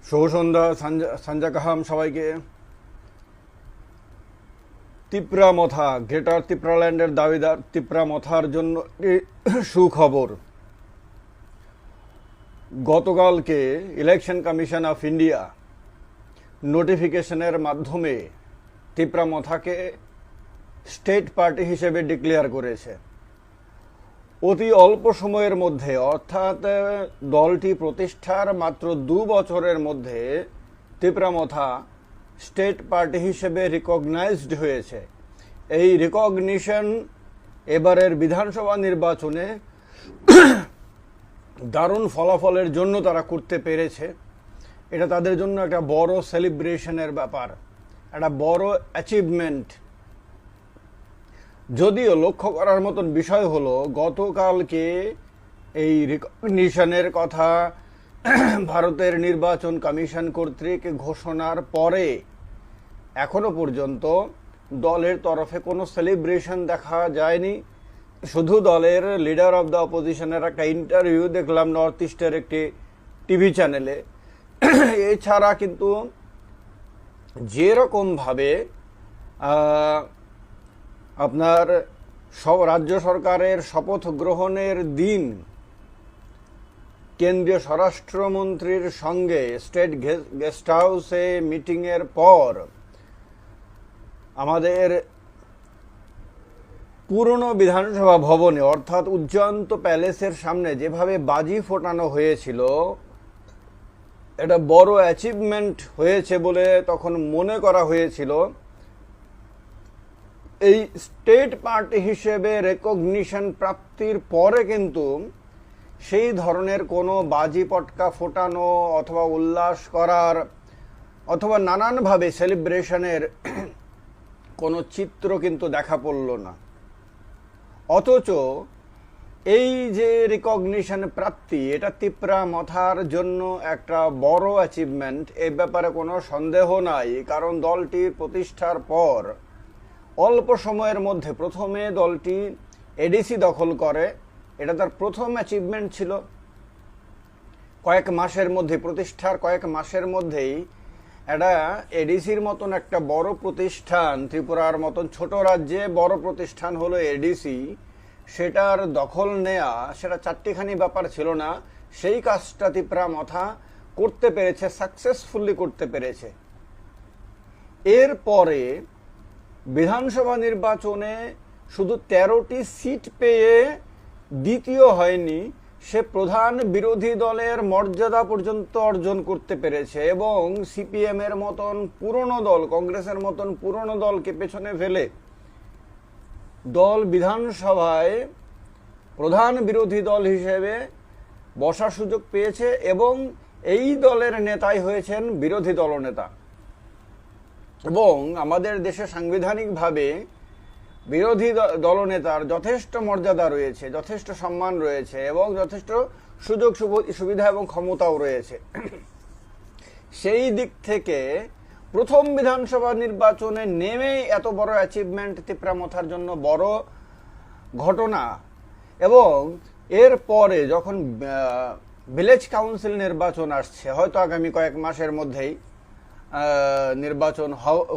শুভ সন্ধ্যা সঞ্জয় কাহাম সবাইকে। তিপ্রা মথা গ্রেটার তিপ্রাল্যান্ডের দাবিদার তিপ্রা মথার জন্য সুখবর। গতকালকে ইলেকশন কমিশন অফ ইন্ডিয়া নোটিফিকেশনের মাধ্যমে তিপ্রা মথাকে স্টেট পার্টি হিসেবে ডিক্লেয়ার করেছে। অতি অল্প সময়ের মধ্যে, অর্থাৎ দলটি প্রতিষ্ঠার মাত্র 2 বছরের মধ্যে তিপ্রা মথা স্টেট পার্টি হিসেবে রিকগনাইজড হয়েছে। এই রিকগনিশন এবারের বিধানসভা নির্বাচনে দারুণ ফলাফলের জন্য তারা করতে পেরেছে। এটা তাদের জন্য একটা বড় সেলিব্রেশনের ব্যাপার, একটা বড় অ্যাচিভমেন্ট। যদিও লক্ষ্য করার মতন বিষয় হলো, গতকালকে এই রিকগনিশনের কথা ভারতের নির্বাচন কমিশন কর্তৃক ঘোষণার পরে এখনো পর্যন্ত দলের তরফে কোনো সেলিব্রেশন দেখা যায়নি। শুধু দলের লিডার অব দ্য অপোজিশনের একটা ইন্টারভিউ দেখলাম নর্থ ইস্টের একটি টিভি চ্যানেলে। এছাড়া কিন্তু যেরকমভাবে আপনার রাজ্য সরকারের শপথ গ্রহণের দিন কেন্দ্রীয় স্বরাষ্ট্রমন্ত্রীর সঙ্গে স্টেট গেস্ট হাউসে মিটিংয়ের পর আমাদের পুরনো বিধানসভা ভবনে, অর্থাৎ উজ্জয়ন্ত প্যালেসের সামনে যেভাবে বাজি ফোটানো হয়েছিল, এটা বড় অ্যাচিভমেন্ট হয়েছে বলে তখন মনে করা হয়েছিল। এই স্টেট পার্টি হিসেবে রেকগনিশন প্রাপ্তির পরে কিন্তু সেই ধরনের কোনো বাজি পটকা ফোটানো অথবা উল্লাস করার অথবা নানানভাবে সেলিব্রেশনের কোনো চিত্র কিন্তু দেখা পড়ল না। অথচ এই যে রিকগনিশন প্রাপ্তি, এটা তিপ্রা মথার জন্য একটা বড় অ্যাচিভমেন্ট, এ ব্যাপারে কোনো সন্দেহ নাই। কারণ দলটির প্রতিষ্ঠার পর অল্প সময়ের মধ্যে প্রথমে দলটি এডিসি দখল করে, এটা তার প্রথম অ্যাচিভমেন্ট ছিল। কয়েক মাসের মধ্যে, প্রতিষ্ঠার কয়েক মাসের মধ্যেই এটা এডিসির মতন একটা বড় প্রতিষ্ঠান, ত্রিপুরার মতন ছোট রাজ্যে বড় প্রতিষ্ঠান হলো এডিসি, সেটার দখল নেয়া, সেটা চারটিখানি ব্যাপার ছিল না। সেই কাজটা তিপ্রা মথা করতে পেরেছে, সাকসেসফুলি করতে পেরেছে। এরপরে বিধানসভা নির্বাচনে শুধু 13টি সিট পেয়ে দ্বিতীয় হয়নি, সে প্রধান বিরোধী দলের মর্যাদা পর্যন্ত অর্জন করতে পেরেছে এবং সিপিএম এর মতন পুরনো দল, কংগ্রেসের মতন পুরনো দলকে পেছনে ফেলে দল বিধানসভায় প্রধান বিরোধী দল হিসেবে বসার সুযোগ পেয়েছে এবং এই দলের নেতাই হয়েছেন বিরোধী দলনেতা। এবং আমাদের দেশে সাংবিধানিকভাবে বিরোধী দলনেতার যথেষ্ট মর্যাদা রয়েছে, যথেষ্ট সম্মান রয়েছে এবং যথেষ্ট সুযোগ সুবিধা এবং ক্ষমতাও রয়েছে। সেই দিক থেকে প্রথম বিধানসভা নির্বাচনে নেমেই এত বড় অ্যাচিভমেন্ট তিপ্রা মথার জন্য বড় ঘটনা। এবং এরপরে যখন ভিলেজ কাউন্সিল নির্বাচন আসছে, হয়তো আগামী কয়েক মাসের মধ্যেই নির্বাচন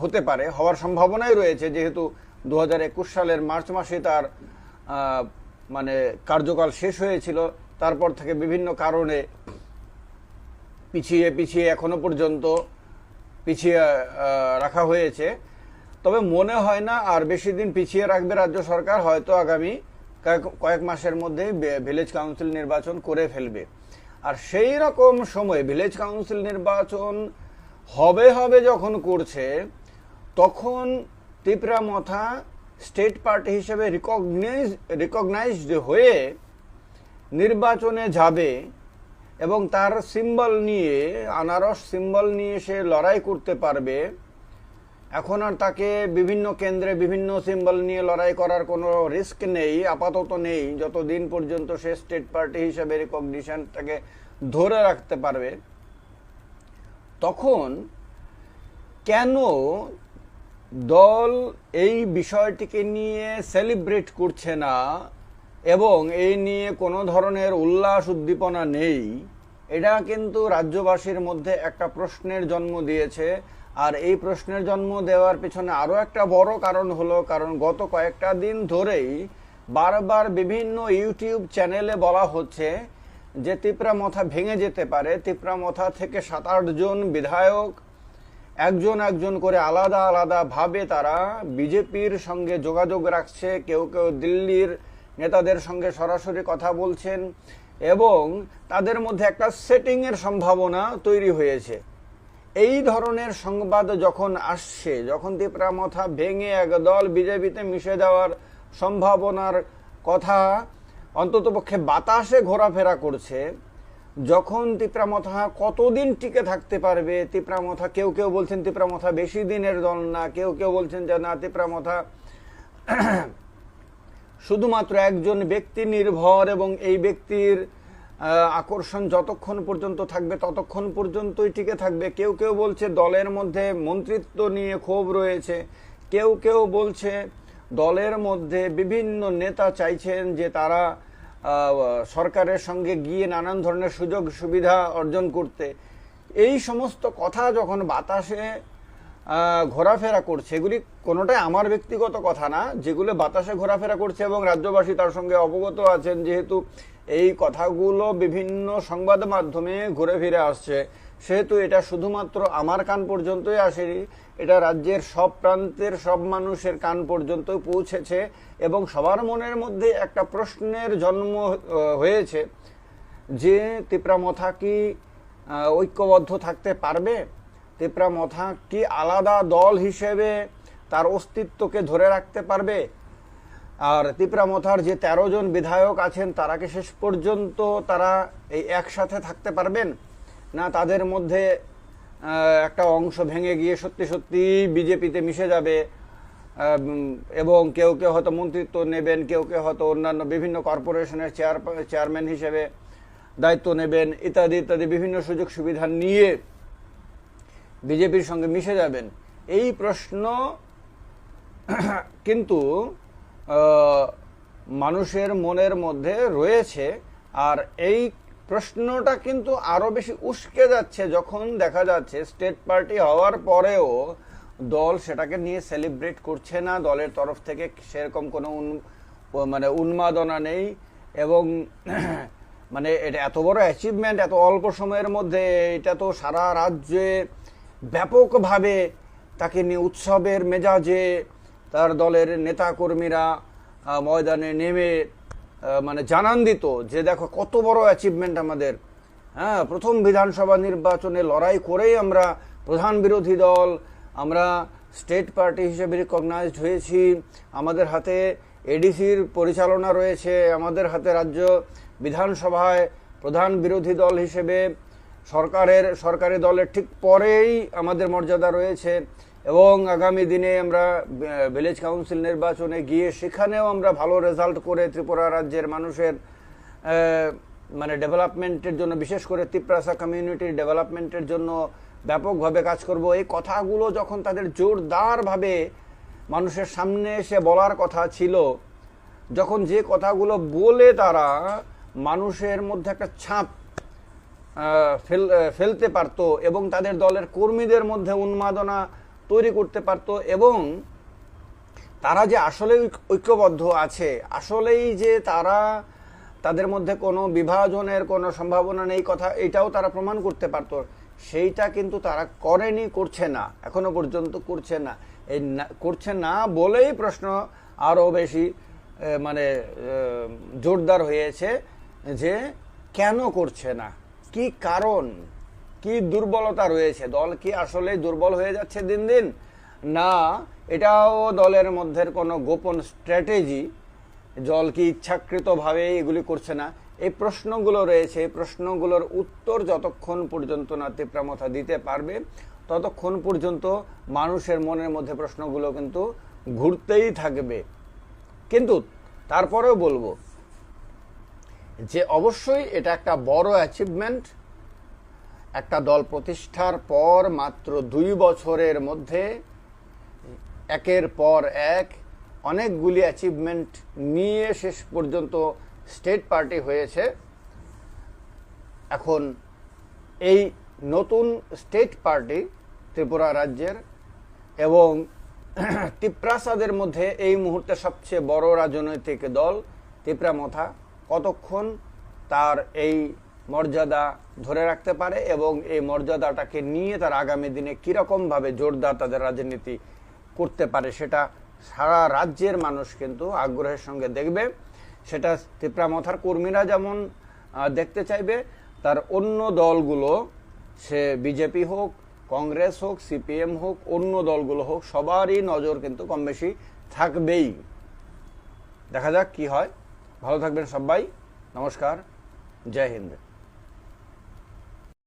হতে পারে, হওয়ার সম্ভাবনাই রয়েছে, যেহেতু 2021 সালের মার্চ মাসে তার কার্যকাল শেষ হয়েছিল। তারপর থেকে বিভিন্ন কারণে পিছিয়ে এখনো পর্যন্ত পিছিয়ে রাখা হয়েছে। তবে মনে হয় না আর বেশি দিন পিছিয়ে রাখবে রাজ্য সরকার, হয়তো আগামী কয়েক মাসের মধ্যেই ভিলেজ কাউন্সিল নির্বাচন করে ফেলবে। আর সেই রকম সময় ভিলেজ কাউন্সিল নির্বাচন হবে যখন করছে, তখন তিপ্রা মথা স্টেট পার্টি হিসেবে রিকগনাইজড হয়ে নির্বাচনে যাবে এবং তার সিম্বল নিয়ে, আনারস সিম্বল নিয়ে সে লড়াই করতে পারবে। এখন আর তাকে বিভিন্ন কেন্দ্রে বিভিন্ন সিম্বল নিয়ে লড়াই করার কোনো রিস্ক নেই, আপাতত নেই, যতদিন পর্যন্ত সে স্টেট পার্টি হিসেবে রিকগনিশনটাকে ধরে রাখতে পারবে। তখন কেন দল এই বিষয়টিকে নিয়ে সেলিব্রেট করছে না এবং এই নিয়ে কোনো ধরনের উল্লাস উদ্দীপনা নেই, এটা কিন্তু রাজ্যবাসীর মধ্যে একটা প্রশ্নের জন্ম দিয়েছে। আর এই প্রশ্নের জন্ম দেওয়ার পিছনে আরো একটা বড় কারণ হলো, কারণ গত কয়েকটা দিন ধরেই বারবার বিভিন্ন ইউটিউব চ্যানেলে বলা হচ্ছে যে তিপ্রামথা ভেঙে যেতে পারে। তিপ্রামথা থেকে 7-8 জন বিধায়ক একজন একজন করে আলাদা আলাদা ভাবে তারা বিজেপির সঙ্গে যোগাযোগ রাখছে, কেউ কেউ দিল্লির নেতাদের সঙ্গে সরাসরি কথা বলছেন, এবং তাদের মধ্যে একটা সেটিং এর সম্ভাবনা তৈরি হয়েছে। এই ধরনের সংবাদ যখন আসছে, যখন তিপ্রামথা ভেঙে একদল বিজেপিতে মিশে যাওয়ার সম্ভাবনার কথা অন্ততপক্ষে বাতাসে ঘোরাফেরা করছে, যখন তিপ্রামথা কতদিন টিকে থাকতে পারবে, তিপ্রামথা কেউ কেউ বলছেন তিপ্রামথা বেশি দিনের দল না, কেউ কেউ বলছেন যে না তিপ্রামথা শুধুমাত্র একজন ব্যক্তি নির্ভর এবং এই ব্যক্তির আকর্ষণ যতক্ষণ পর্যন্ত থাকবে ততক্ষণ পর্যন্তই টিকে থাকবে। কেউ কেউ বলছে দলের মধ্যে মন্ত্রিত্ব নিয়ে ক্ষোভ রয়েছে, কেউ কেউ বলছে দলের মধ্যে বিভিন্ন নেতা চাইছেন যে তারা সরকারের সঙ্গে গিয়ে নানান ধরনের সুযোগ সুবিধা অর্জন করতে। এই সমস্ত কথা যখন বাতাসে ঘোরাফেরা করছে, এগুলি কোনোটাই আমার ব্যক্তিগত কথা না, যেগুলো বাতাসে ঘোরাফেরা করছে এবং রাজ্যবাসী তার সঙ্গে অবগত আছেন, যেহেতু এই কথাগুলো বিভিন্ন সংবাদ মাধ্যমে ঘুরে ফিরে আসছে, সেহেতু এটা শুধুমাত্র আমার কান পর্যন্তই আসেনি, এটা রাজ্যের সব প্রান্তের সব মানুষের কান পর্যন্ত পৌঁছেছে এবং সবার মনের মধ্যে একটা প্রশ্নের জন্ম হয়েছে যে তিপ্রামথা কি ঐক্যবদ্ধ থাকতে পারবে, তিপ্রামথা কি আলাদা দল হিসেবে তার অস্তিত্বকে ধরে রাখতে পারবে, আর তিপ্রামথার যে 13 জন বিধায়ক আছেন তারা কি শেষ পর্যন্ত তারা এই একসাথে থাকতে পারবেন, না তাদের মধ্যে একটা অংশ ভেঙে গিয়ে সত্যি সত্যি বিজেপিতে মিশে যাবে এবং কেউ কেউ হয়তো মন্ত্রিত্ব নেবেন, কেউ কেউ হয়তো অন্যান্য বিভিন্ন কর্পোরেশনের চেয়ারম্যান হিসেবে দায়িত্ব নেবেন, ইত্যাদি ইত্যাদি বিভিন্ন সুযোগ সুবিধা নিয়ে বিজেপির সঙ্গে মিশে যাবেন। এই প্রশ্ন কিন্তু মানুষের মনের মধ্যে রয়েছে। আর এই প্রশ্নটা কিন্তু আরো বেশি উস্কে যাচ্ছে যখন দেখা যাচ্ছে স্টেট পার্টি হওয়ার পরেও দল সেটাকে নিয়ে সেলিব্রেট করছে না, দলের তরফ থেকে সেরকম কোনো উন্মাদনা নেই, এবং মানে এটা এত বড় অ্যাচিভমেন্ট এত অল্প সময়ের মধ্যে, এটা তো সারা রাজ্যে ব্যাপকভাবে তাকে নিয়ে উৎসবের মেজাজে তার দলের নেতা কর্মীরা ময়দানে নেমে মানে জানান দিত যে দেখো কত বড় অ্যাচিভমেন্ট আমাদের, হ্যাঁ প্রথম বিধানসভা নির্বাচনে লড়াই করেই আমরা প্রধান বিরোধী দল, আমরা স্টেট পার্টি হিসেবে রিকগনাইজড হয়েছি, আমাদের হাতে এডিসির পরিচালনা রয়েছে, আমাদের হাতে রাজ্য বিধানসভায় প্রধান বিরোধী দল হিসেবে সরকারি দলের ঠিক পরেই আমাদের মর্যাদা রয়েছে, এবং আগামী দিনে আমরা ভিলেজ কাউন্সিল নির্বাচনে গিয়ে সেখানেও আমরা ভালো রেজাল্ট করে ত্রিপুরা রাজ্যের মানুষের মানে ডেভেলপমেন্টের জন্য, বিশেষ করে তিপ্রাসা কমিউনিটির ডেভেলপমেন্টের জন্য ব্যাপকভাবে কাজ করব। এই কথাগুলো যখন তাদের জোরদারভাবে মানুষের সামনে এসে বলার কথা ছিল, যখন যে কথাগুলো বলে তারা মানুষের মধ্যে একটা ছাপ ফেলতে পারত এবং তাদের দলের কর্মীদের মধ্যে উন্মাদনা তৈরি করতে পারত, এবং তারা যে আসলে ঐক্যবদ্ধ আছে, আসলেই যে তাদের মধ্যে কোনো বিভাজনের কোনো সম্ভাবনা নেই কথা এটাও তারা প্রমাণ করতে পারত, সেইটা কিন্তু তারা করেনি, করছে না, এখনো পর্যন্ত করছে না। এই করছে না বলেই প্রশ্ন আরো বেশি মানে জোরদার হয়েছে যে কেন করছে না, কি কারণ, কি দুর্বলতা রয়েছে, দল কি আসলে দুর্বল হয়ে যাচ্ছে দিন দিন, না এটাও দলের মধ্যে কোনো গোপন স্ট্র্যাটেজি, দল কি ইচ্ছাকৃতভাবে এগুলি করছে না। এই প্রশ্নগুলো রয়েছে, এই প্রশ্নগুলোর উত্তর যতক্ষণ পর্যন্ত না তিপ্রামথা দিতে পারবে ততক্ষণ পর্যন্ত মানুষের মনের মধ্যে প্রশ্নগুলো কিন্তু ঘুরতেই থাকবে। কিন্তু তারপরেও বলবো যে অবশ্যই এটা একটা বড় অ্যাচিভমেন্ট, একটা দল প্রতিষ্ঠার পর মাত্র 2 বছরের মধ্যে একের পর এক অনেকগুলি অ্যাচিভমেন্ট নিয়ে শেষ পর্যন্ত স্টেট পার্টি হয়েছে। এখন এই নতুন স্টেট পার্টি ত্রিপুরা রাজ্যের এবং তিপ্রাসাদের মধ্যে এই মুহূর্তে সবচেয়ে বড় রাজনৈতিক দল তিপ্রামথা কতক্ষণ তার এই মর্যাদা ধরে রাখতে পারে এবং এই মর্যাদাটাকে নিয়ে তার আগামী দিনে কীরকমভাবে জোরদার তাদের রাজনীতি করতে পারে সেটা সারা রাজ্যের মানুষ কিন্তু আগ্রহের সঙ্গে দেখবে। সেটা তিপ্রামথার কর্মীরা যেমন দেখতে চাইবে, তার অন্য দলগুলো, সে বিজেপি হোক, কংগ্রেস হোক, সিপিএম হোক, অন্য দলগুলো হোক, সবারই নজর কিন্তু কম বেশি থাকবেই। দেখা যাক কি হয়। ভালো থাকবেন সবাই। নমস্কার। জয় হিন্দ।